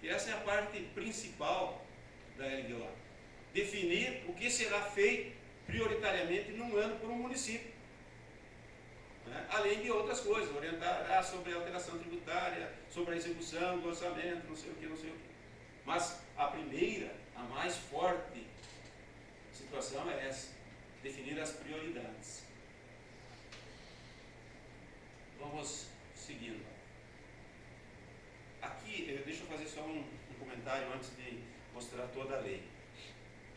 que essa é a parte principal da LDO. Definir o que será feito prioritariamente num ano por um município. Né? Além de outras coisas, orientar sobre a alteração tributária, sobre a execução do orçamento, não sei o que, não sei o que. Mas a primeira, a mais forte situação é essa, definir as prioridades. Vamos seguindo. Aqui, deixa eu fazer só um comentário antes de mostrar toda a lei.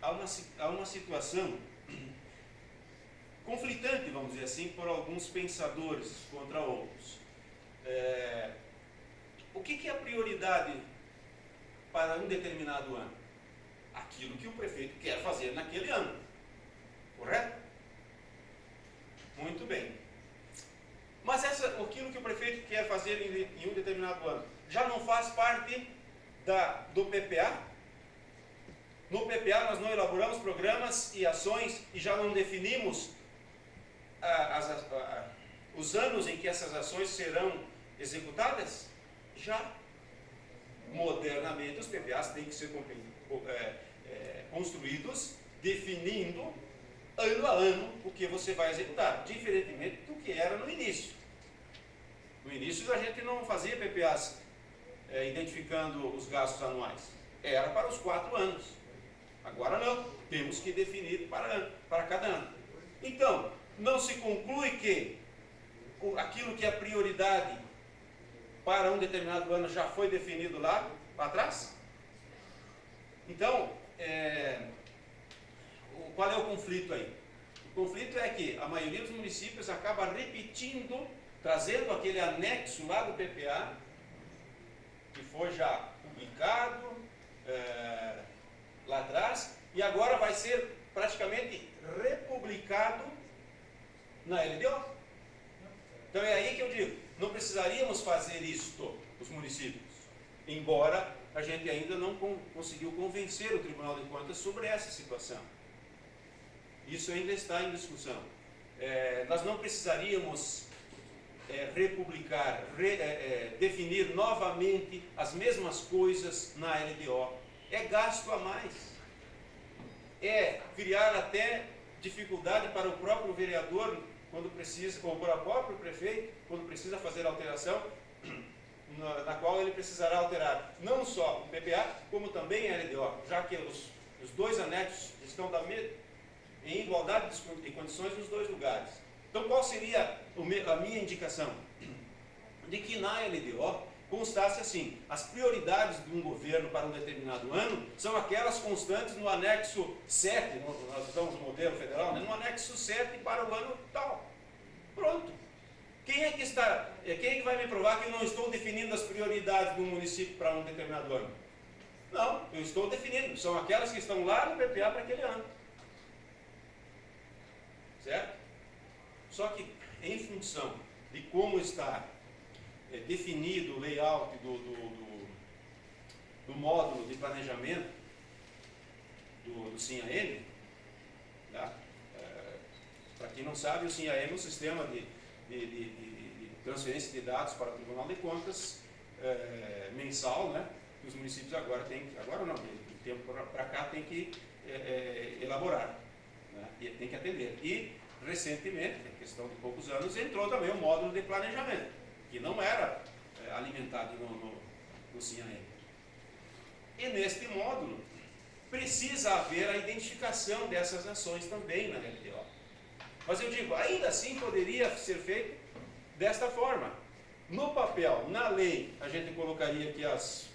Há uma situação conflitante, vamos dizer assim, por alguns pensadores contra outros. O que é a prioridade para um determinado ano? Aquilo que o prefeito quer fazer naquele ano. Correto? Muito bem. Mas aquilo que o prefeito quer fazer em um determinado ano já não faz parte do PPA? No PPA nós não elaboramos programas e ações e já não definimos os anos em que essas ações serão executadas? Já. Modernamente os PPAs têm que ser construídos definindo ano a ano o que você vai executar, diferentemente do que era no início. No início a gente não fazia PPAs identificando os gastos anuais, era para os 4 anos. Agora não, temos que definir para cada ano. Então, não se conclui que aquilo que é prioridade para um determinado ano já foi definido lá atrás? Então, qual é o conflito aí? O conflito é que a maioria dos municípios acaba repetindo, trazendo aquele anexo lá do PPA, que foi já publicado lá atrás, e agora vai ser praticamente republicado na LDO. Então é aí que eu digo, não precisaríamos fazer isto, os municípios, embora a gente ainda não conseguiu convencer o Tribunal de Contas sobre essa situação. Isso ainda está em discussão. Nós não precisaríamos republicar, definir novamente as mesmas coisas na LDO. É gasto a mais. É criar até dificuldade para o próprio vereador, quando precisa, ou para o próprio prefeito, quando precisa fazer alteração, na qual ele precisará alterar não só o PPA, como também a LDO, já que os dois anexos estão em igualdade de condições nos dois lugares. Então, qual seria a minha indicação? De que na LDO constasse assim: as prioridades de um governo para um determinado ano são aquelas constantes no anexo 7, nós estamos no modelo federal, né? No anexo 7 para o ano tal. Pronto. Quem é que vai me provar que eu não estou definindo as prioridades do município para um determinado ano? Não, eu estou definindo, são aquelas que estão lá no PPA para aquele ano. Certo? Só que em função de como está definido o layout do módulo de planejamento do SIM-AM, tá? Para quem não sabe, o SIM-AM é um sistema de transferência de dados para o Tribunal de Contas mensal, né? Que os municípios agora não, de tempo para cá tem que elaborar, né? E tem que atender. E recentemente, em questão de poucos anos, entrou também o módulo de planejamento, que não era alimentado no SIM-AM. E neste módulo precisa haver a identificação dessas ações também na LDO. Mas eu digo, ainda assim poderia ser feito desta forma. No papel, na lei, a gente colocaria que as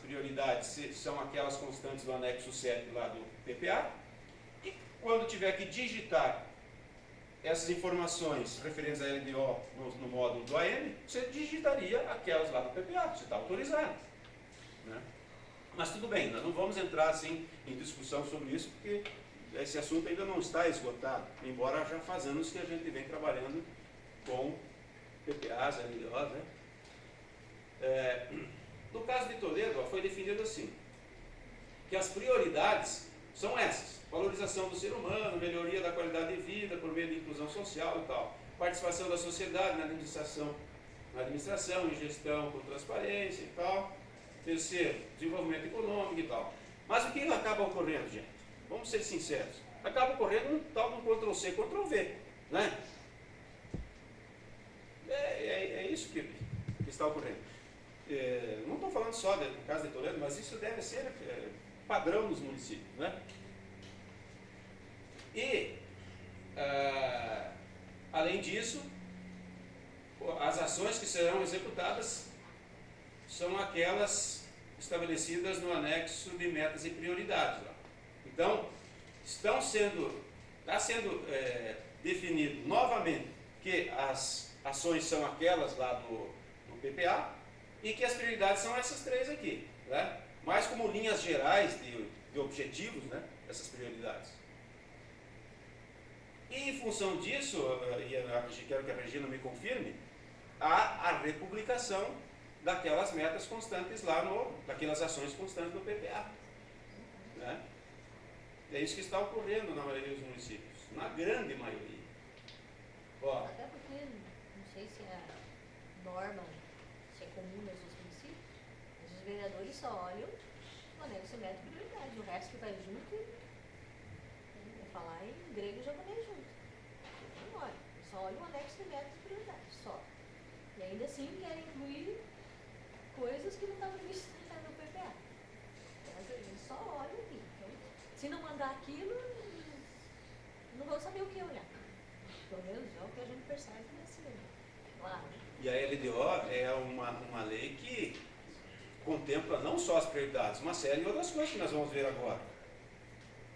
prioridades são aquelas constantes do anexo 7 lá do PPA, e quando tiver que digitar essas informações referentes à LDO no módulo do AM, você digitaria aquelas lá do PPA, você está autorizado. Né? Mas tudo bem, nós não vamos entrar assim em discussão sobre isso, porque esse assunto ainda não está esgotado, embora já faz anos que a gente vem trabalhando com PPAs, LDOs, né? No caso de Toledo, foi definido assim, que as prioridades são essas: valorização do ser humano, melhoria da qualidade de vida por meio de inclusão social e tal, participação da sociedade na administração em gestão com transparência e tal, terceiro, desenvolvimento econômico e tal. Mas o que acaba ocorrendo, gente? Vamos ser sinceros. Acaba ocorrendo um tal de um Ctrl-C, Ctrl-V, né? É isso que está ocorrendo. Não estou falando só do caso de Toledo, mas isso deve ser padrão nos municípios, né? E, além disso, as ações que serão executadas são aquelas estabelecidas no anexo de metas e prioridades. Lá. Então, está sendo definido novamente que as ações são aquelas lá do PPA e que as prioridades são essas três aqui, né? Mas como linhas gerais de objetivos, né? Essas prioridades. E em função disso, e eu quero que a Regina me confirme, há a republicação daquelas metas constantes lá daquelas ações constantes do PPA. Né? É isso que está ocorrendo na maioria dos municípios, na grande maioria. Ó, até porque, não sei se é norma, se é comum nos municípios, mas os vereadores só olham o anexo e meta prioridade, o resto que vai junto é falar em grego e japonês junto. Não olha, só olha o anexo e meta prioridade, só. E ainda assim querem incluir coisas que não estão previstas no PPA. Mas eles só olham aqui. Então, se não mandar aquilo, não vão saber o que olhar. Pelo menos é o que a gente percebe nesse claro. E a LDO é uma lei que contempla não só as prioridades, uma série de outras coisas que nós vamos ver agora.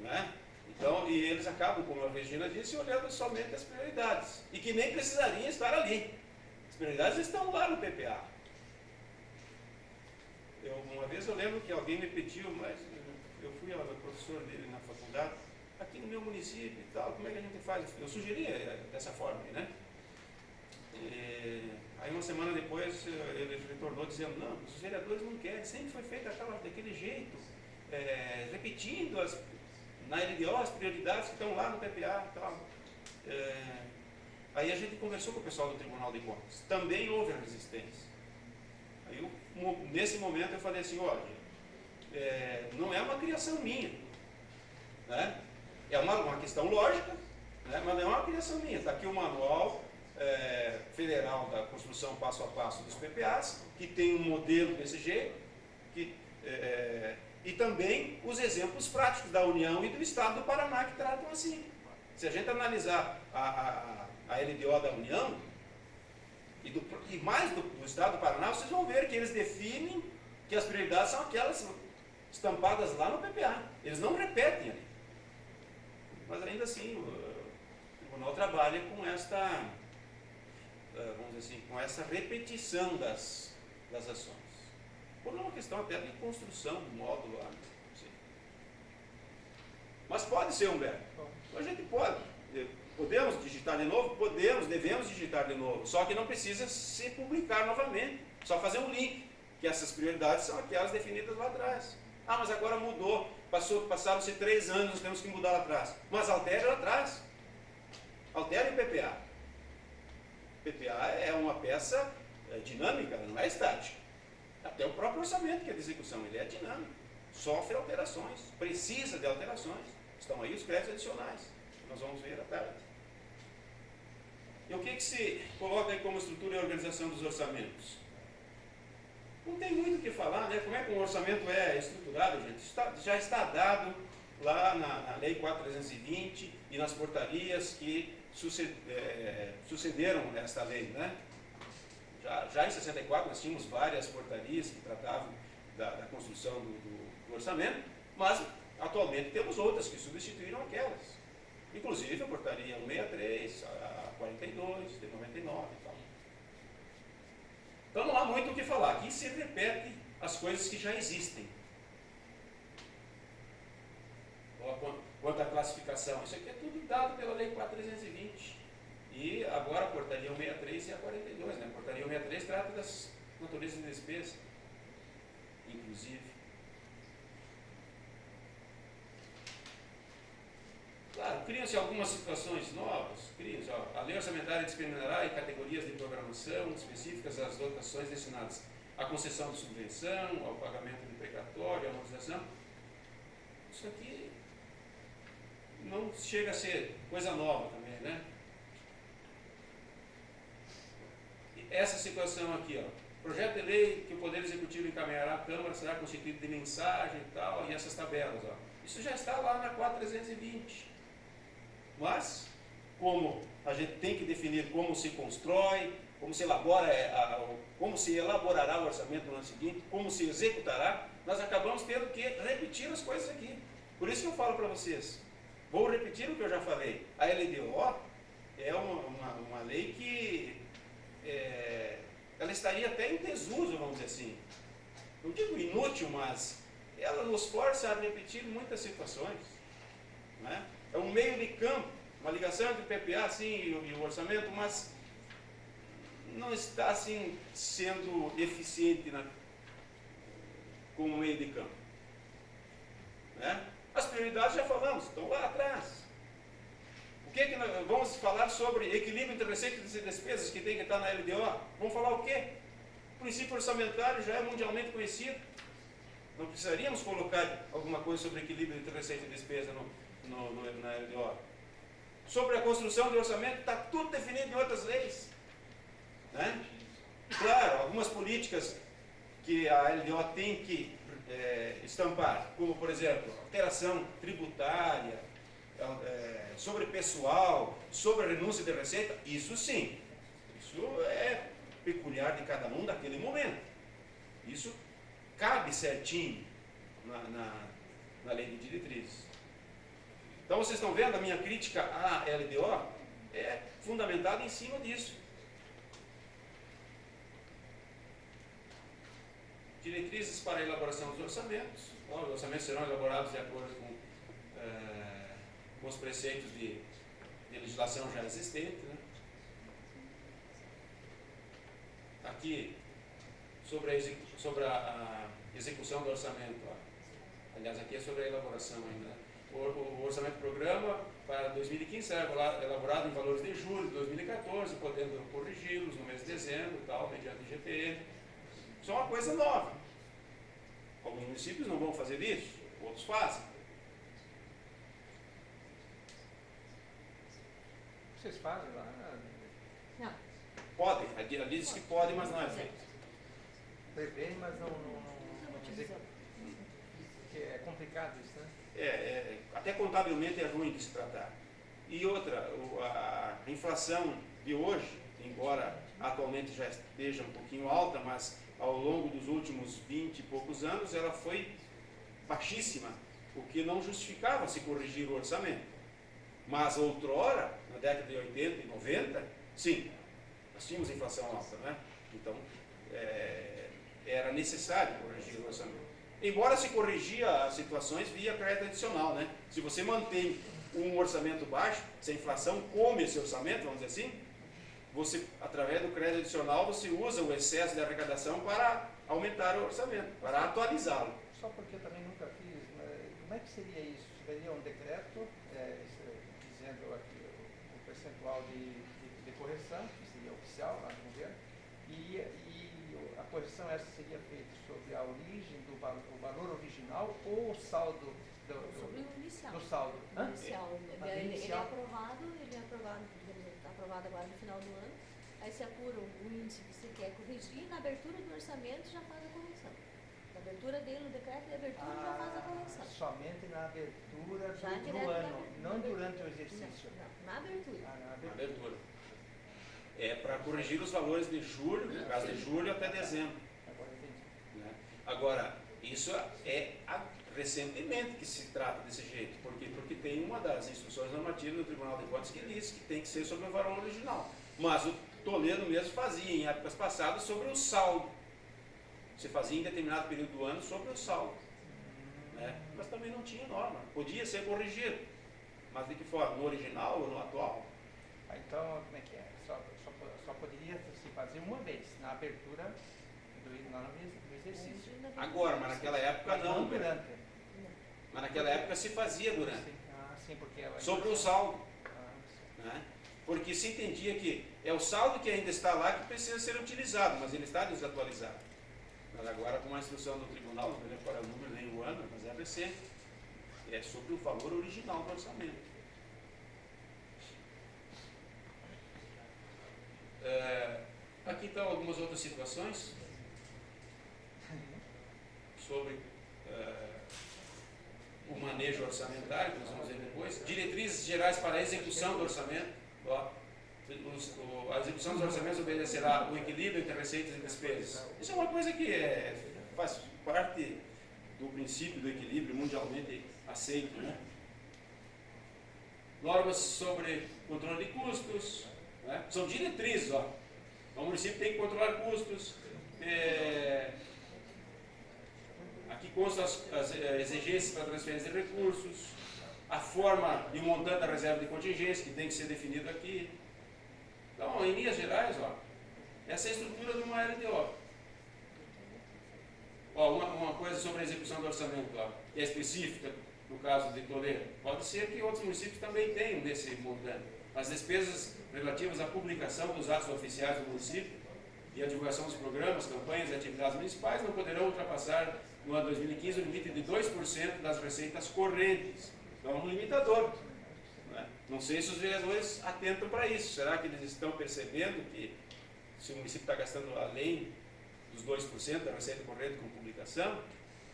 Né? Então, e eles acabam, como a Regina disse, olhando somente as prioridades. E que nem precisariam estar ali. As prioridades estão lá no PPA. Uma vez eu lembro que alguém me pediu, mas eu fui ao professor dele na faculdade, aqui no meu município e tal, como é que a gente faz? Eu sugeria dessa forma, né? Aí uma semana depois ele retornou dizendo, não, os vereadores não querem, sempre foi feito daquele jeito, repetindo na LDO as prioridades que estão lá no PPA e tal. Aí a gente conversou com o pessoal do Tribunal de Contas, também houve a resistência. Aí nesse momento eu falei assim, olha, não é uma criação minha, né? É uma questão lógica, né? Mas não é uma criação minha. Está aqui o manual federal da construção passo a passo dos PPAs, que tem um modelo desse jeito, e também os exemplos práticos da União e do Estado do Paraná que tratam assim. Se a gente analisar a LDO da União, e mais do Estado do Paraná, vocês vão ver que eles definem que as prioridades são aquelas estampadas lá no PPA. Eles não repetem ali. Mas ainda assim, o Tribunal trabalha com esta, vamos dizer assim, com essa repetição das ações. Por uma questão até de construção do módulo lá. Mas pode ser, Humberto. A gente pode. Podemos digitar de novo? Podemos, devemos digitar de novo. Só que não precisa se publicar novamente. Só fazer um link, que essas prioridades são aquelas definidas lá atrás. Ah, mas agora mudou. Passaram-se 3 anos, nós temos que mudar lá atrás. Mas altere lá atrás. Altere o PPA. O PPA é uma peça dinâmica, não é estática. Até o próprio orçamento que é de execução, ele é dinâmico. Sofre alterações, precisa de alterações. Estão aí os créditos adicionais. Nós vamos ver à tarde. E o que se coloca aí como estrutura e organização dos orçamentos? Não tem muito o que falar, né? Como é que um orçamento é estruturado, gente? Já está dado lá na Lei 4.320 e nas portarias que sucederam esta lei, né? Já em 64 nós tínhamos várias portarias que tratavam da construção do orçamento, mas atualmente temos outras que substituíram aquelas. Inclusive a portaria 163, a 42, de 99 e tal. Então não há muito o que falar. Aqui se repete as coisas que já existem. Quanto à classificação, isso aqui é tudo dado pela Lei 4.320. E agora a portaria 163 e a 42. Né? A portaria 163 trata das naturezas de despesa, inclusive. Claro, criam-se algumas situações novas, a lei orçamentária discriminará em categorias de programação específicas as dotações destinadas a concessão de subvenção, ao pagamento de precatório, a amortização. Isso aqui não chega a ser coisa nova também, né? E essa situação aqui, ó, projeto de lei que o Poder Executivo encaminhará à Câmara será constituído de mensagem e tal, e essas tabelas, ó. Isso já está lá na 4320. Mas, como a gente tem que definir como se constrói, como se elabora, como se elaborará o orçamento no ano seguinte, como se executará, nós acabamos tendo que repetir as coisas aqui. Por isso que eu falo para vocês, vou repetir o que eu já falei. A LDO é uma lei que ela estaria até em desuso, vamos dizer assim. Não digo inútil, mas ela nos força a repetir muitas situações. Né? É um meio de campo, uma ligação entre o PPA assim, e o orçamento, mas não está assim sendo eficiente como meio de campo. Né? As prioridades já falamos, estão lá atrás. O que nós vamos falar sobre equilíbrio entre receitas e despesas que tem que estar na LDO? Vamos falar o quê? O princípio orçamentário já é mundialmente conhecido. Não precisaríamos colocar alguma coisa sobre equilíbrio entre receita e despesa na LDO. Sobre a construção de orçamento, está tudo definido em outras leis. Né? Claro, algumas políticas que a LDO tem que estampar, como por exemplo, alteração tributária, sobre pessoal, sobre a renúncia de receita, isso sim, isso é peculiar de cada um naquele momento. Isso cabe certinho na lei de diretrizes. Então vocês estão vendo, a minha crítica à LDO é fundamentada em cima disso. Diretrizes para a elaboração dos orçamentos. Os orçamentos serão elaborados de acordo com os preceitos de legislação já existente. Né? Aqui, sobre a execução do orçamento. Ó. Aliás, aqui é sobre a elaboração ainda. O orçamento programa para 2015 será elaborado em valores de julho de 2014, podendo corrigi-los no mês de dezembro, tal, mediante IGPM. Isso é uma coisa nova. Alguns municípios não vão fazer isso, outros fazem. Vocês fazem lá? Não. Podem, ela diz que pode, mas não é feito. Prevê, mas não executa. É complicado isso, né? Até contabilmente é ruim de se tratar. E outra, a inflação de hoje, embora atualmente já esteja um pouquinho alta, mas ao longo dos últimos 20 e poucos anos ela foi baixíssima, o que não justificava se corrigir o orçamento. Mas outrora, na década de 80 e 90, sim, nós tínhamos inflação alta, né? Então, era necessário corrigir o orçamento. Embora se corrigia as situações via crédito adicional, né? Se você mantém um orçamento baixo, se a inflação come esse orçamento, vamos dizer assim, você, através do crédito adicional, você usa o excesso de arrecadação para aumentar o orçamento, para atualizá-lo. Só porque eu também nunca fiz, mas como é que seria isso? Seria um decreto dizendo aqui o percentual de correção, que seria oficial lá no governo, e a correção essa seria feita sobre a origem do valor original ou o saldo Sobre o inicial. do saldo? O inicial. Ele é inicial. aprovado, está aprovado agora no final do ano. Aí se apura o índice que você quer corrigir, na abertura do orçamento já faz a correção. Na abertura dele, no decreto de abertura, já faz a correção. Somente na abertura Já do direto ano, não abertura. durante o exercício. Não, na abertura. Na Na abertura. É para corrigir os valores de julho, no caso de julho até dezembro. Agora entendi. Né? Agora, isso é recentemente que se trata desse jeito. Por quê? Porque tem uma das instruções normativas do Tribunal de Contas que diz que tem que ser sobre o valor original. Mas o Toledo mesmo fazia em épocas passadas sobre o saldo. Você fazia em determinado período do ano sobre o saldo. Né? Mas também não tinha norma. Podia ser corrigido. Mas de que forma? No original ou no atual? Então, como é que é? Só poderia se fazer uma vez, na abertura do exercício. Agora, mas naquela época Mas não. durante. Mas naquela época se fazia durante. Sim, porque Sobre o saldo. Sim. Né? Porque se entendia que é o saldo que ainda está lá que precisa ser utilizado, mas ele está desatualizado. Mas agora com uma instrução do tribunal, não me lembro qual é o número nem o ano, mas é recente, é sobre o valor original do orçamento. Aqui estão algumas outras situações sobre o manejo orçamentário, que nós vamos ver depois. Diretrizes gerais para a execução do orçamento. A execução dos orçamentos obedecerá o equilíbrio entre receitas e despesas. Isso é uma coisa que faz parte do princípio do equilíbrio mundialmente aceito, né? Normas sobre controle de custos, né? São diretrizes, ó. O município tem que controlar custos. Aqui constam as exigências para transferência de recursos, a forma e o montante da reserva de contingência, que tem que ser definido aqui. Então, em linhas gerais, ó, essa é a estrutura de uma LDO. Ó, uma coisa sobre a execução do orçamento, ó, que é específica no caso de Toledo. Pode ser que outros municípios também tenham desse montante. As despesas relativas à publicação dos atos oficiais do município e à divulgação dos programas, campanhas e atividades municipais não poderão ultrapassar no ano 2015 o limite de 2% das receitas correntes. Então, é um limitador. Não sei se os vereadores atentam para isso. Será que eles estão percebendo que se o município está gastando além dos 2% da receita corrente com publicação?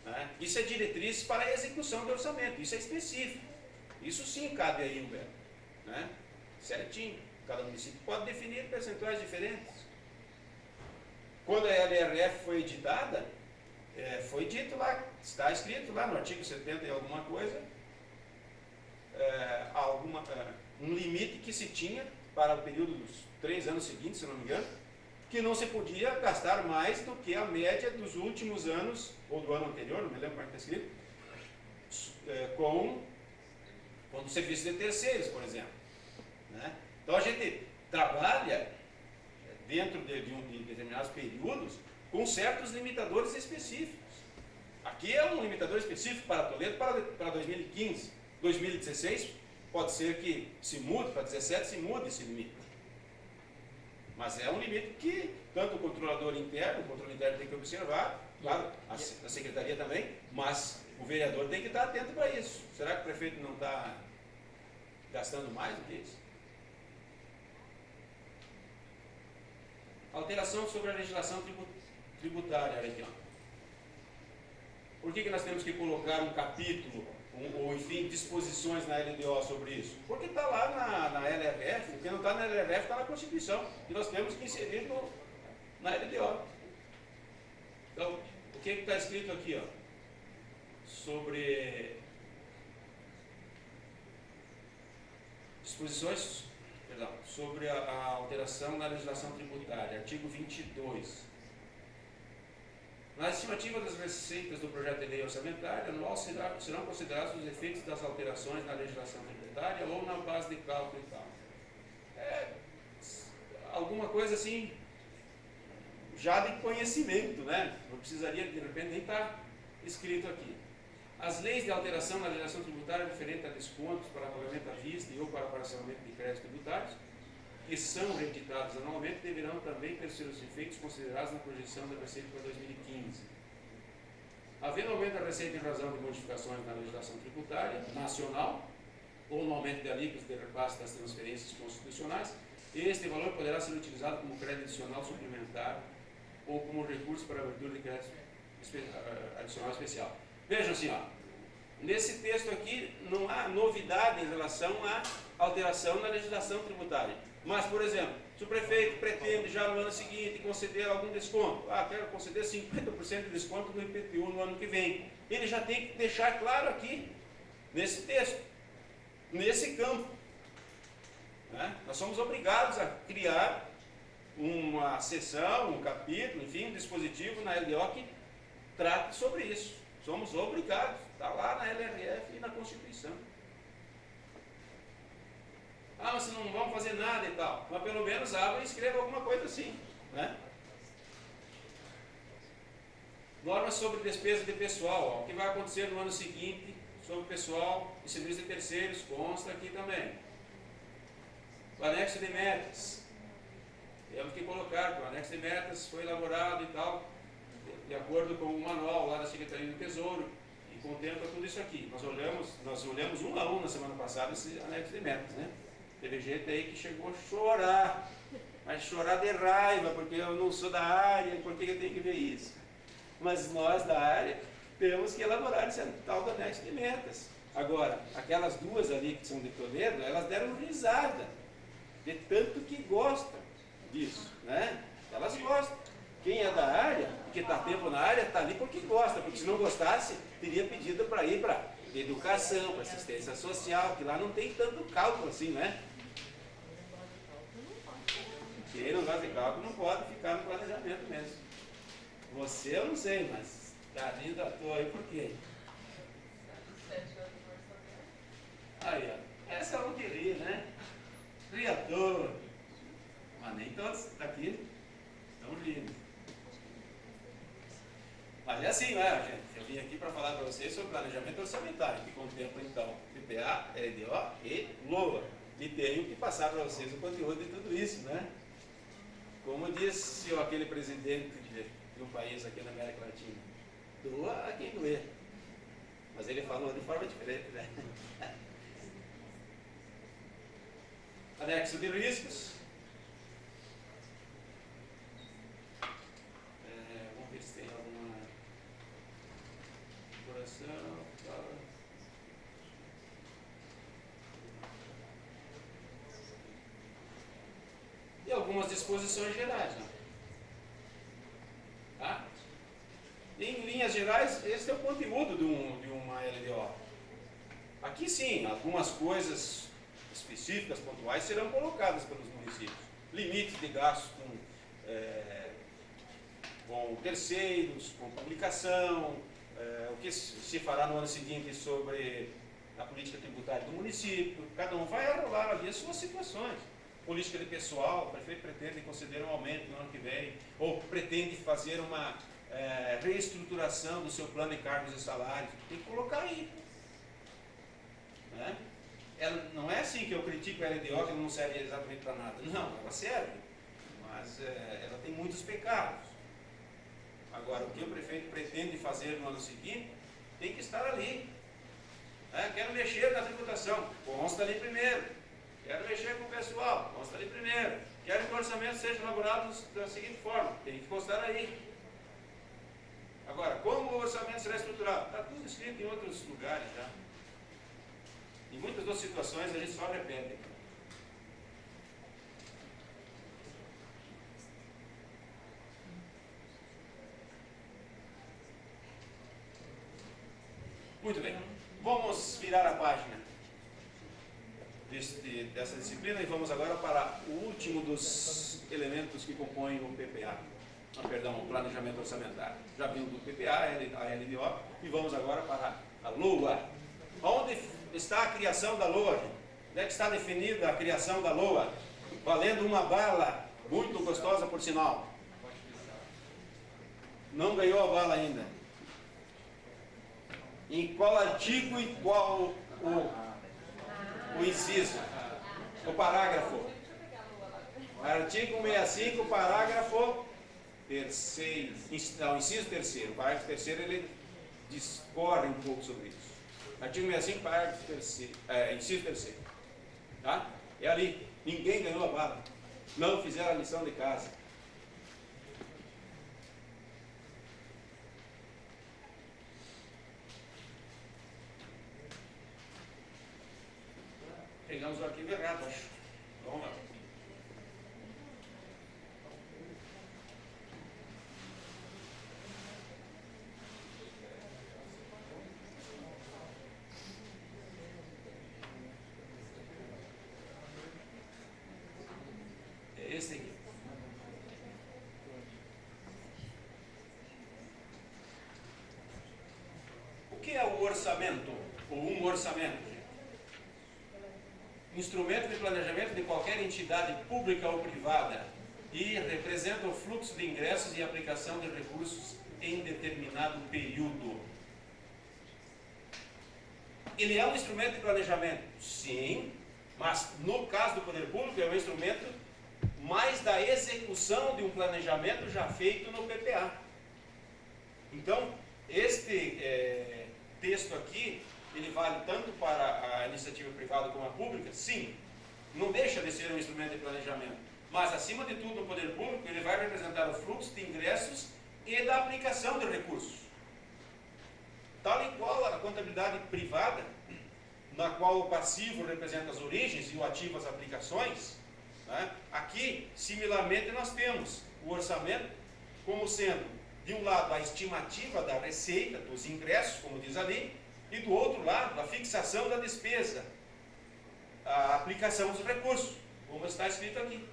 Né? Isso é diretriz para a execução do orçamento. Isso é específico. Isso sim cabe aí, Humberto. Né? Certinho. Cada município pode definir percentuais diferentes. Quando a LRF foi editada, foi dito lá, está escrito lá no artigo 70 e alguma coisa, um limite que se tinha para o período dos 3 anos seguintes, se não me engano, que não se podia gastar mais do que a média dos últimos anos, ou do ano anterior, não me lembro como é que está escrito, com o serviço de terceiros, por exemplo. Né? Então a gente trabalha dentro de determinados períodos com certos limitadores específicos. Aqui é um limitador específico para Toledo para 2015. 2016 pode ser que se mude, para 2017 se mude esse limite. Mas é um limite que tanto o controle interno tem que observar, claro, a secretaria também, mas o vereador tem que estar atento para isso. Será que o prefeito não está gastando mais do que isso? Alteração sobre a legislação tributária. Aqui, ó. Por que nós temos que colocar um capítulo, ou enfim, disposições na LDO sobre isso? Porque está lá na LRF, o que não está na LRF está na Constituição, e nós temos que inserir na LDO. Então, o que está escrito aqui, ó, sobre disposições, sobre a alteração na legislação tributária, artigo 22. Na estimativa das receitas do projeto de lei orçamentária anual serão considerados os efeitos das alterações na legislação tributária ou na base de cálculo e tal. Alguma coisa assim, já de conhecimento, né? Não precisaria, de repente, nem estar escrito aqui. As leis de alteração na legislação tributária referente a descontos para pagamento à vista e ou para parcelamento de créditos tributários, que são reeditados anualmente, deverão também ter seus efeitos considerados na projeção da receita para 2015. Havendo aumento da receita em razão de modificações na legislação tributária nacional, ou no aumento de alíquotas de repasse das transferências constitucionais, este valor poderá ser utilizado como crédito adicional suplementar ou como recurso para a abertura de crédito adicional especial. Vejam assim, ó, nesse texto aqui não há novidade em relação à alteração na legislação tributária. Mas, por exemplo, se o prefeito pretende já no ano seguinte conceder algum desconto, quero conceder 50% de desconto no IPTU no ano que vem, ele já tem que deixar claro aqui, nesse texto, nesse campo. Né? Nós somos obrigados a criar uma seção, um capítulo, enfim, um dispositivo na LDO que trate sobre isso. Somos obrigados, está lá na LRF e na Constituição. Mas não vamos fazer nada e tal. Mas pelo menos abra e escreva alguma coisa assim. Né? Normas sobre despesa de pessoal. Ó. O que vai acontecer no ano seguinte sobre pessoal e serviço de terceiros consta aqui também. O anexo de metas. Temos que colocar que o anexo de metas foi elaborado e tal. de acordo com o manual lá da Secretaria do Tesouro, e contempla tudo isso aqui. Nós olhamos um a um na semana passada esse anexo de metas, né? Teve gente aí que chegou a chorar, mas chorar de raiva, porque eu não sou da área, por que eu tenho que ver isso? Mas nós da área temos que elaborar esse tal do anexo de metas. Agora, aquelas duas ali que são de Toledo, elas deram risada, de tanto que gostam disso, né? Elas gostam. Quem é da área, que está tempo na área, está ali porque gosta, porque se não gostasse, teria pedido para ir para educação, para assistência social, que lá não tem tanto cálculo assim, né? Quem não gosta de cálculo não pode ficar no planejamento mesmo. Você eu não sei, mas está rindo à toa aí por quê? Aí, ó, essa é um que ri, né? Ri à toa. Mas nem todos daqui estão rindo. Mas é assim, né, gente? Eu vim aqui para falar para vocês sobre planejamento orçamentário, que contempla então PPA, LDO e LOA. E tenho que passar para vocês o conteúdo de tudo isso, né? Como disse aquele presidente de um país aqui na América Latina, doa a quem doer. Mas ele falou de forma diferente, né? Anexo de riscos. Vamos ver se tem alguma decoração. E algumas disposições gerais, né? Tá? Em linhas gerais, esse é o conteúdo de uma LDO. Aqui sim, algumas coisas específicas, pontuais, serão colocadas pelos municípios. Limites de gastos com terceiros, com publicação, o que se fará no ano seguinte sobre a política tributária do município. Cada um vai arrolar ali as suas situações. Política de pessoal, o prefeito pretende conceder um aumento no ano que vem, ou pretende fazer uma reestruturação do seu plano de cargos e salários. Tem que colocar aí. Né? Não é assim que eu critico a LDO, que não serve exatamente para nada. Não, ela serve, mas ela tem muitos pecados. Agora, o que o prefeito pretende fazer no ano seguinte, tem que estar ali. Quero mexer na tributação, consta ali primeiro. Quero mexer com o pessoal, consta ali primeiro. Quero que o orçamento seja elaborado da seguinte forma, tem que constar aí. Agora, como o orçamento será estruturado? Está tudo escrito em outros lugares já. Em muitas das situações a gente só repete. Muito bem. Vamos virar a página dessa disciplina e vamos agora para o último dos elementos que compõem o PPA. O planejamento orçamentário. Já vimos do PPA, a LDO, e vamos agora para a LOA. Onde está a criação da LOA? Onde é que está definida a criação da LOA? Valendo uma bala, muito gostosa por sinal. Não ganhou a bala ainda. Em qual artigo e qual o inciso? O parágrafo. Artigo 65, parágrafo terceiro. Não, inciso terceiro. O parágrafo terceiro ele discorre um pouco sobre isso. Artigo 65, parágrafo terceiro, inciso terceiro. Tá? É ali. Ninguém ganhou a bala. Não fizeram a lição de casa. Pegamos o arquivo errado, acho. Vamos lá. É esse aqui. O que é o orçamento? Ou um orçamento? Instrumento de planejamento de qualquer entidade pública ou privada e representa o fluxo de ingressos e aplicação de recursos em determinado período. Ele é um instrumento de planejamento? Sim, mas no caso do poder público é um instrumento mais da execução de um planejamento já feito no PPA. Então, este texto aqui, ele vale tanto para a iniciativa privada como a pública? Sim, não deixa de ser um instrumento de planejamento, mas acima de tudo no poder público ele vai representar o fluxo de ingressos e da aplicação de recursos. Tal e qual a contabilidade privada, na qual o passivo representa as origens e o ativo as aplicações, né? Aqui, similarmente, nós temos o orçamento como sendo, de um lado, a estimativa da receita, dos ingressos, como diz ali, e do outro lado, a fixação da despesa, a aplicação dos recursos, como está escrito aqui.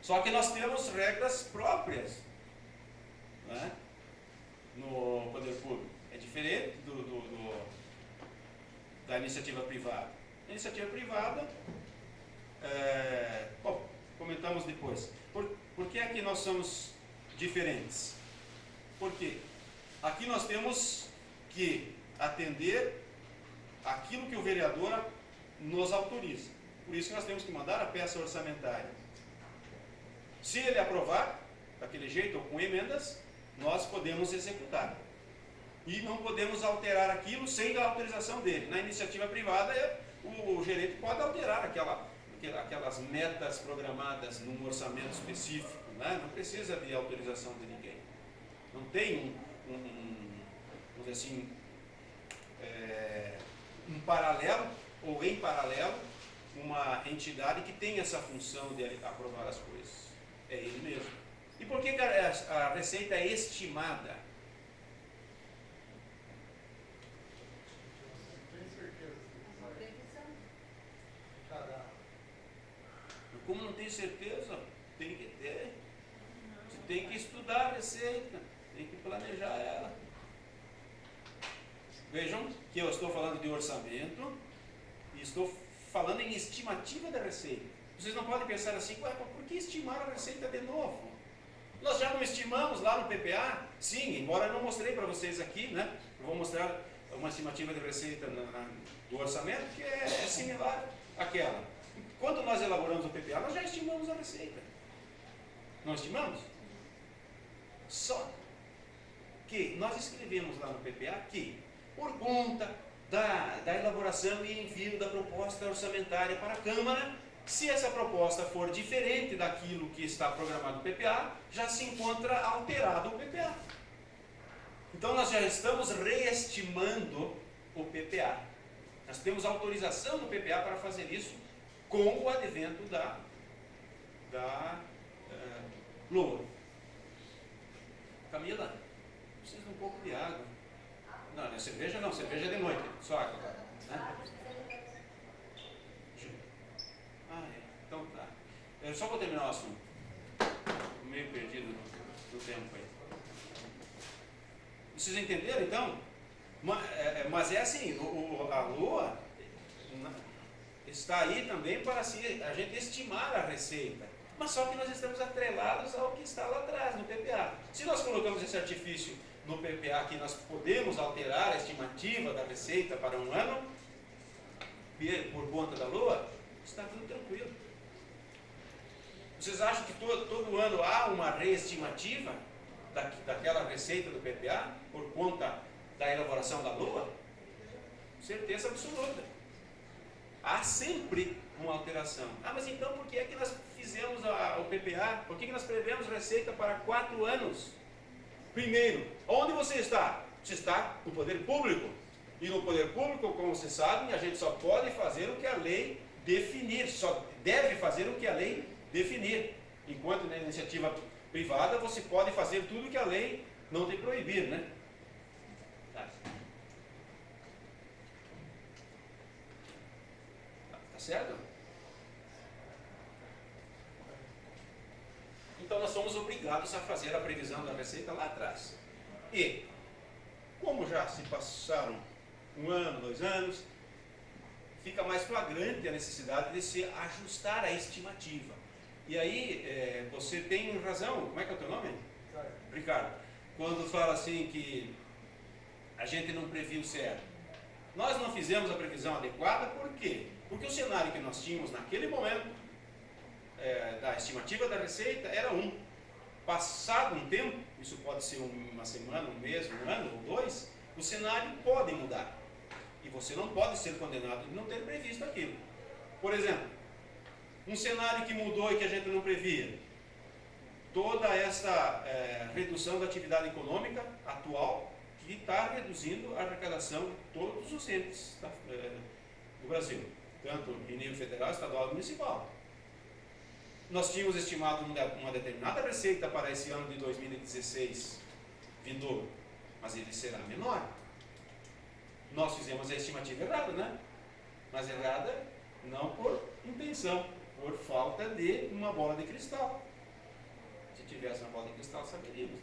Só que nós temos regras próprias, né, no poder público. É diferente da iniciativa privada. A iniciativa privada, bom, comentamos depois. Por que aqui nós somos diferentes? Porque aqui nós temos que atender aquilo que o vereador nos autoriza. Por isso que nós temos que mandar a peça orçamentária. Se ele aprovar, daquele jeito ou com emendas, nós podemos executar. E não podemos alterar aquilo sem a autorização dele. Na iniciativa privada, o gerente pode alterar aquelas metas programadas num orçamento específico, né? Não precisa de autorização de ninguém. Não tem vamos dizer assim, um paralelo ou em paralelo uma entidade que tem essa função de aprovar as coisas. É ele mesmo. E por que a receita é estimada? Como não tem certeza, tem que ter. Você tem que estudar a receita, tem que planejar ela. Vejam que eu estou falando de orçamento e estou falando em estimativa da receita. Vocês não podem pensar assim, ué, por que estimar a receita de novo? Nós já não estimamos lá no PPA? Sim, embora eu não mostrei para vocês aqui, né? Eu vou mostrar uma estimativa de receita do orçamento que é similar àquela. Quando nós elaboramos o PPA, nós já estimamos a receita. Não estimamos? Só que nós escrevemos lá no PPA que, por conta da elaboração e envio da proposta orçamentária para a Câmara, se essa proposta for diferente daquilo que está programado no PPA, já se encontra alterado o PPA. Então nós já estamos reestimando o PPA. Nós temos autorização no PPA para fazer isso com o advento da LOA. Camila, precisa de um pouco de água. Não, cerveja não, cerveja de noite, só água. Né? Então tá. Eu só vou terminar o assunto. Estou meio perdido no tempo aí. Vocês entenderam então? Mas é assim, a LOA está aí também para a gente estimar a receita. Mas só que nós estamos atrelados ao que está lá atrás, no PPA. Se nós colocamos esse artifício no PPA que nós podemos alterar a estimativa da receita para um ano, por conta da LOA, está tudo tranquilo. Vocês acham que todo ano há uma reestimativa daquela receita do PPA por conta da elaboração da LOA? Certeza absoluta. Há sempre uma alteração. Mas então por que é que nós fizemos o PPA? Por que nós prevemos receita para 4 anos? Primeiro, onde você está? Você está no poder público. E no poder público, como vocês sabem, a gente só pode fazer o que a lei definir, só deve fazer o que a lei definir. Enquanto na iniciativa privada você pode fazer tudo o que a lei não te proibir, né? Certo? Então nós somos obrigados a fazer a previsão da receita lá atrás. E, como já se passaram 1 ano, 2 anos, fica mais flagrante a necessidade de se ajustar a estimativa. E aí, você tem razão, como é que é o teu nome? Ricardo. Quando fala assim que a gente não previu certo. Nós não fizemos a previsão adequada, por quê? Porque o cenário que nós tínhamos naquele momento, da estimativa da receita, era um. Passado um tempo, isso pode ser uma semana, um mês, um ano ou dois, o cenário pode mudar. E você não pode ser condenado de não ter previsto aquilo. Por exemplo, um cenário que mudou e que a gente não previa. Toda essa redução da atividade econômica atual, que está reduzindo a arrecadação de todos os entes do Brasil, tanto em nível federal, estadual e municipal. Nós tínhamos estimado uma determinada receita para esse ano de 2016 vindouro, mas ele será menor. Nós fizemos a estimativa errada, né? Mas errada não por intenção, por falta de uma bola de cristal. Se tivesse uma bola de cristal, saberíamos. Né?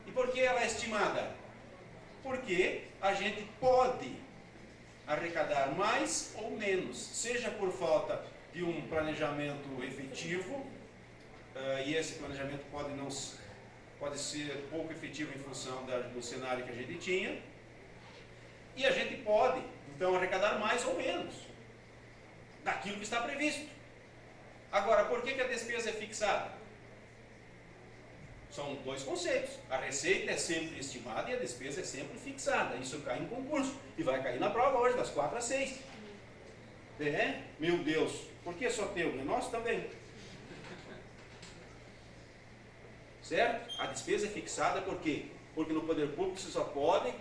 E por que ela é estimada? Porque a gente pode arrecadar mais ou menos, seja por falta de um planejamento efetivo, e esse planejamento pode ser pouco efetivo em função do cenário que a gente tinha, e a gente pode, então, arrecadar mais ou menos daquilo que está previsto. Agora, por que a despesa é fixada? São dois conceitos. A receita é sempre estimada e a despesa é sempre fixada. Isso cai em concurso e vai cair na prova hoje, das 4 às 6. Meu Deus, por que só teu? E nós também. Certo? A despesa é fixada por quê? Porque no poder público você só pode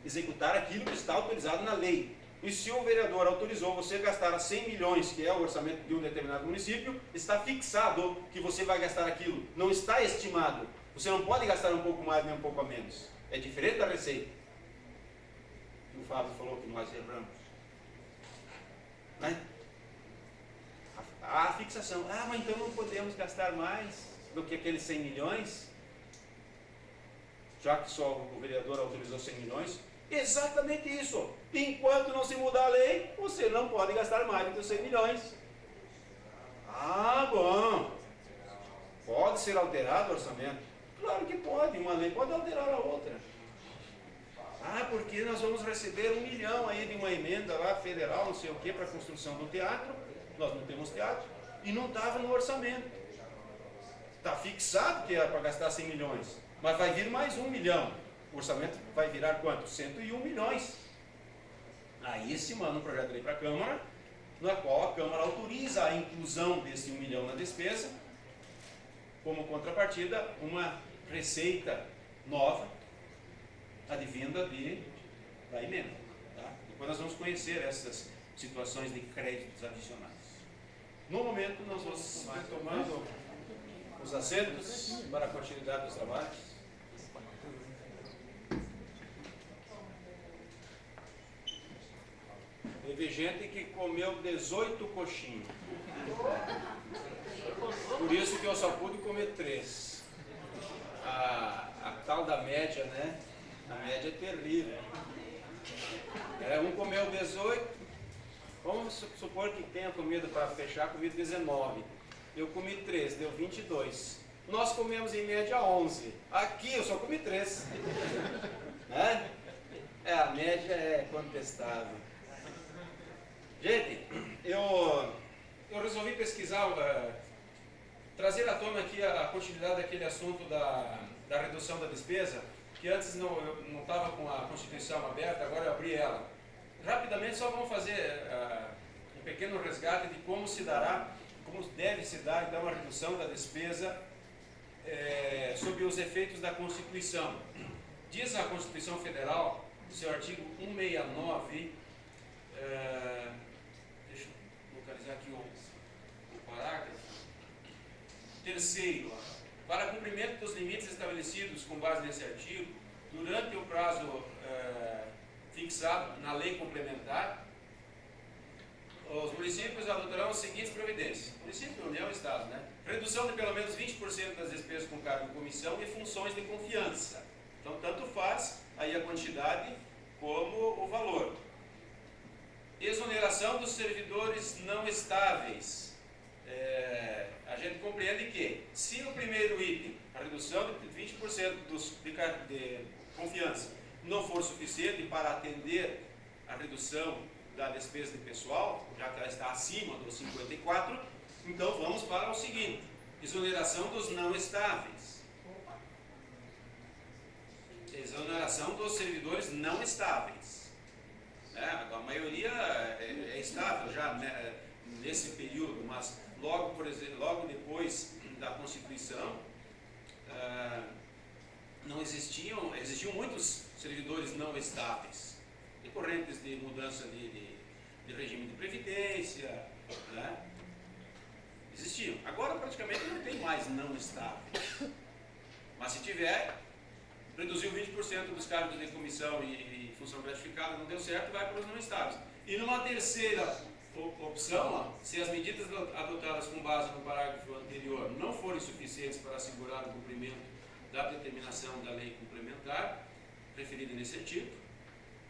executar aquilo que está autorizado na lei. E se o vereador autorizou você gastar 100 milhões, que é o orçamento de um determinado município, está fixado que você vai gastar aquilo. Não está estimado. Você não pode gastar um pouco mais nem um pouco a menos. É diferente da receita. Que o Fábio falou que nós erramos. Né? A fixação. Mas então não podemos gastar mais do que aqueles 100 milhões? Já que só o vereador autorizou 100 milhões? Exatamente isso. Enquanto não se mudar a lei, você não pode gastar mais do que os 100 milhões. Bom. Pode ser alterado o orçamento? Claro que pode. Uma lei pode alterar a outra. Porque nós vamos receber 1 milhão aí de uma emenda lá federal, não sei o que, para a construção do teatro. Nós não temos teatro. E não estava no orçamento. Está fixado que era para gastar 100 milhões. Mas vai vir mais 1 milhão. O orçamento vai virar quanto? 101 milhões. Aí se manda um projeto de lei para a Câmara, na qual a Câmara autoriza a inclusão desse 1 milhão na despesa, como contrapartida, uma receita nova, advinda da emenda. Tá? Depois nós vamos conhecer essas situações de créditos adicionais. No momento, nós vamos retomando os assentos para a continuidade dos trabalhos. Teve gente que comeu 18 coxinhas. Por isso que eu só pude comer 3. A tal da média, né? A média é terrível. Um comeu 18. Vamos supor que tenha comido, para fechar, comido 19. Eu comi 3, deu 22. Nós comemos em média 11. Aqui eu só comi 3. Né? A média é contestável. Gente, eu resolvi pesquisar, trazer à tona aqui a continuidade daquele assunto da redução da despesa, que antes não estava com a Constituição aberta, agora eu abri ela. Rapidamente só vamos fazer um pequeno resgate de como deve se dar então a redução da despesa sob os efeitos da Constituição. Diz a Constituição Federal, no seu artigo 169, deixa eu localizar aqui o parágrafo. Terceiro, para cumprimento dos limites estabelecidos com base nesse artigo, durante o prazo fixado na lei complementar, os municípios adotarão as seguintes providências. Município, União e Estado, né? Redução de pelo menos 20% das despesas com cargo de comissão e funções de confiança. Então, tanto faz aí a quantidade como o valor. Exoneração dos servidores não estáveis. A gente compreende que, se o primeiro item, a redução de 20% de confiança, não for suficiente para atender a redução da despesa de pessoal, já que ela está acima dos 54, então vamos para o seguinte: exoneração dos não estáveis. Exoneração dos servidores não estáveis. A maioria é estável já, né, nesse período, mas logo, por exemplo, logo depois da Constituição, existiam muitos servidores não estáveis, decorrentes de mudança de regime de previdência, né? Existiam. Agora praticamente não tem mais não estáveis. Mas se tiver, reduziu 20% dos cargos de comissão e função gratificada, não deu certo, vai para os não estáveis. E numa terceira opção, se as medidas adotadas com base no parágrafo anterior não forem suficientes para assegurar o cumprimento da determinação da lei complementar, referida nesse artigo,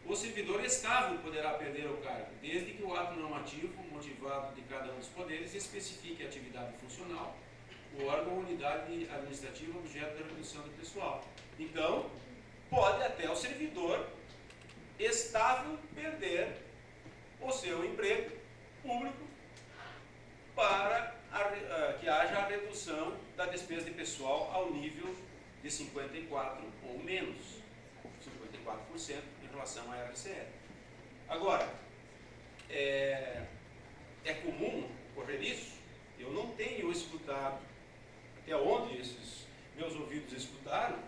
o servidor estável poderá perder o cargo, desde que o ato normativo motivado de cada um dos poderes especifique a atividade funcional, o órgão ou unidade administrativa objeto da redução do pessoal. Então, pode até o servidor estável perder o seu emprego público para que haja a redução da despesa de pessoal ao nível de 54% ou menos, 54% em relação à RCE. Agora, é comum ocorrer isso? Eu não tenho escutado, até onde esses meus ouvidos escutaram,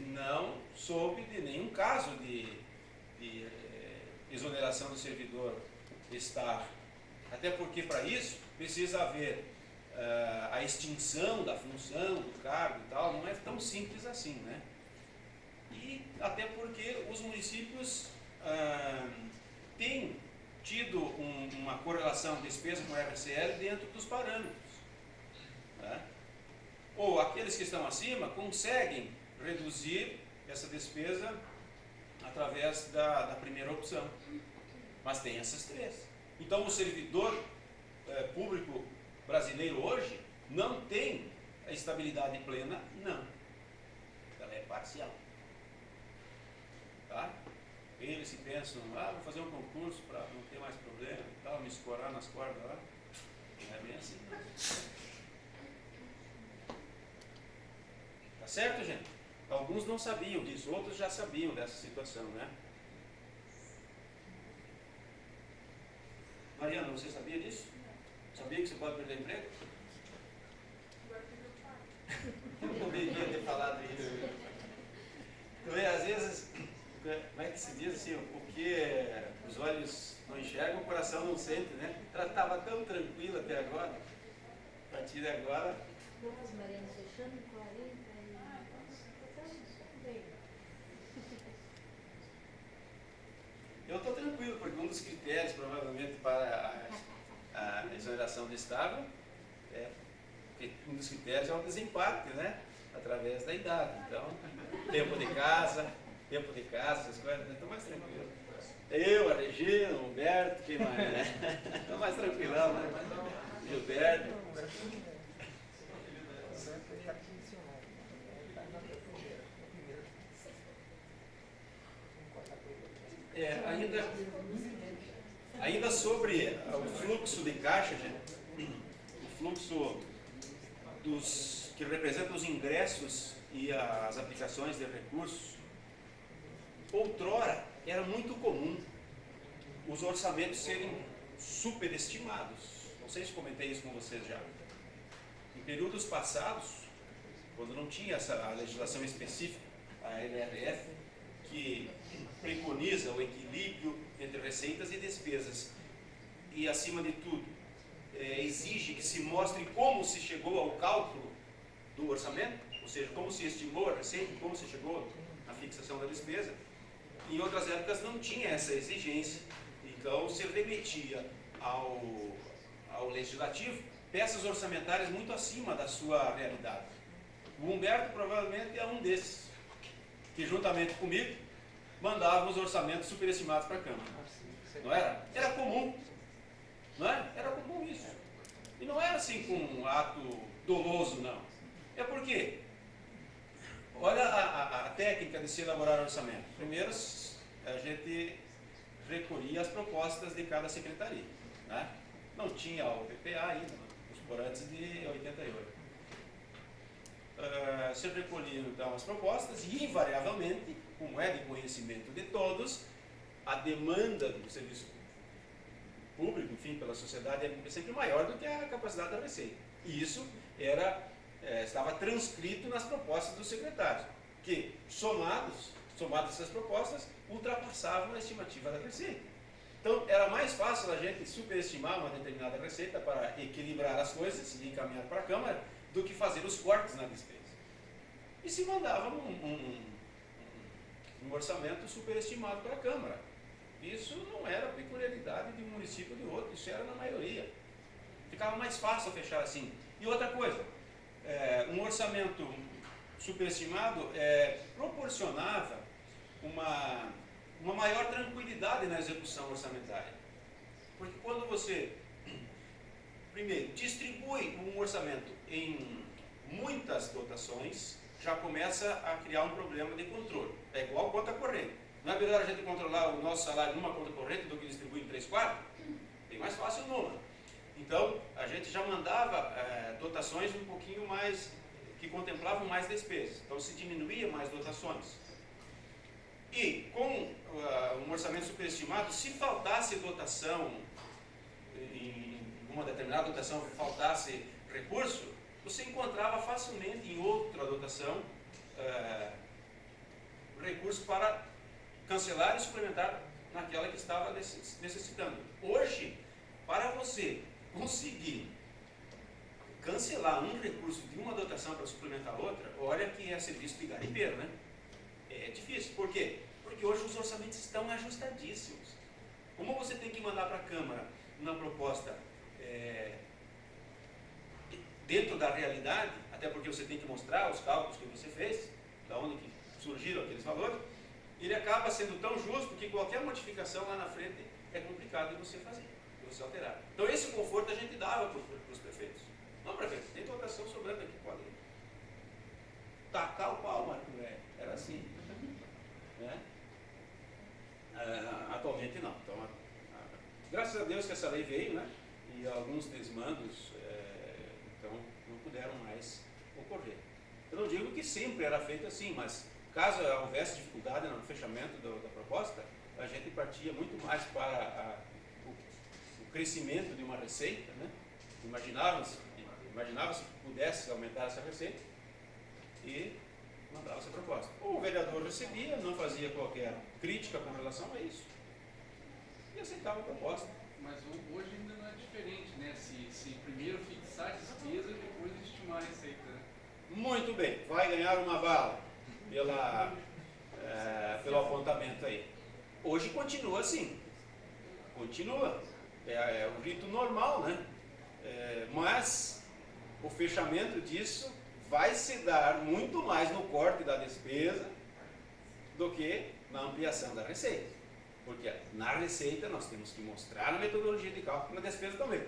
não soube de nenhum caso de exoneração do servidor estável. Até porque, para isso, precisa haver a extinção da função, do cargo e tal, não é tão simples assim, né? E até porque os municípios têm tido uma correlação despesa com a RCL dentro dos parâmetros, né? Ou aqueles que estão acima conseguem reduzir essa despesa através da primeira opção, mas tem essas três. Então o servidor público brasileiro hoje não tem a estabilidade plena, não. Ela é parcial. Tá? Eles se pensam, vou fazer um concurso para não ter mais problema e tal, me escorar nas cordas lá. Não é bem assim. Tá certo, gente? Alguns não sabiam disso, outros já sabiam dessa situação, né? Mariana, você sabia disso? Sabia que você pode perder emprego? Eu não devia ter falado isso. Então, às vezes, como é que se diz assim, o que os olhos não enxergam, o coração não sente, né? Ela estava tão tranquila até agora, a partir de agora. Nossa, Mariana, você chama 40 e... Eu estou tranquilo, porque um dos critérios, provavelmente, para a exoneração do estável, um dos critérios é o desempate, né? Através da idade. Então, tempo de casa, essas coisas, estou mais tranquilo. Eu, a Regina, o Humberto, quem mais, né? Estou mais tranquilão, né? Gilberto. Ainda sobre o fluxo de caixa, gente, o fluxo que representa os ingressos e as aplicações de recursos, outrora era muito comum os orçamentos serem superestimados. Não sei se comentei isso com vocês já. Em períodos passados, quando não tinha a legislação específica, a LRF, que preconiza o equilíbrio entre receitas e despesas e, acima de tudo, exige que se mostre como se chegou ao cálculo do orçamento, ou seja, como se estimou a receita, como se chegou à fixação da despesa. Em outras épocas não tinha essa exigência, então se remetia ao legislativo peças orçamentárias muito acima da sua realidade. O Humberto provavelmente é um desses, que juntamente comigo mandava os orçamentos superestimados para a Câmara. Não era? Era comum. Não é? Era comum isso. E não era assim com um ato doloso, não. É porque, olha a técnica de se elaborar orçamento. Primeiro, a gente recolhia as propostas de cada secretaria, né? Não tinha o PPA ainda, os por antes de 88. se recolhiam então as propostas e, invariavelmente, como é de conhecimento de todos, a demanda do serviço público, enfim, pela sociedade é sempre maior do que a capacidade da Receita. E isso estava transcrito nas propostas dos secretários, que, somadas essas propostas, ultrapassavam a estimativa da Receita. Então, era mais fácil a gente superestimar uma determinada receita para equilibrar as coisas e encaminhar para a Câmara do que fazer os cortes na despesa. E se mandava um orçamento superestimado para a Câmara. Isso não era peculiaridade de um município ou de outro, isso era na maioria. Ficava mais fácil fechar assim. E outra coisa, um orçamento superestimado proporcionava uma maior tranquilidade na execução orçamentária. Porque quando você, primeiro, distribui um orçamento em muitas dotações, já começa a criar um problema de controle. É igual conta corrente. Não é melhor a gente controlar o nosso salário numa conta corrente do que distribuir em 3/4? Bem mais fácil numa. Então, a gente já mandava dotações um pouquinho mais, que contemplavam mais despesas. Então, se diminuía mais dotações. E com um orçamento superestimado, se faltasse dotação, em uma determinada dotação faltasse recurso, você encontrava facilmente em outra dotação recurso para cancelar e suplementar naquela que estava necessitando. Hoje, para você conseguir cancelar um recurso de uma dotação para suplementar outra, olha que é serviço de garimpeiro, né? É difícil. Por quê? Porque hoje os orçamentos estão ajustadíssimos. Como você tem que mandar para a Câmara uma proposta dentro da realidade, até porque você tem que mostrar os cálculos que você fez, da onde que surgiram aqueles valores, ele acaba sendo tão justo que qualquer modificação lá na frente é complicado de você fazer, de você alterar. Então esse conforto a gente dava para os prefeitos. Não, prefeito, tem dotação sobrando aqui, pode tacar o pau, Marco Velho. Era assim. Né? Atualmente não. Então, graças a Deus que essa lei veio, né? E alguns desmandos então, não puderam mais ocorrer. Eu não digo que sempre era feito assim, mas caso houvesse dificuldade no fechamento da proposta, a gente partia muito mais para o crescimento de uma receita, né? Imaginava-se que pudesse aumentar essa receita e mandava essa proposta. O vereador recebia, não fazia qualquer crítica com relação a isso e aceitava a proposta. Mas hoje ainda não é diferente, né? Se primeiro fixar a despesa e depois estimar a receita, né? Muito bem, vai ganhar uma bala pelo apontamento aí. Hoje continua assim. Continua. É o rito normal, né? Mas o fechamento disso vai se dar muito mais no corte da despesa do que na ampliação da receita. Porque na receita nós temos que mostrar na metodologia de cálculo, na despesa também.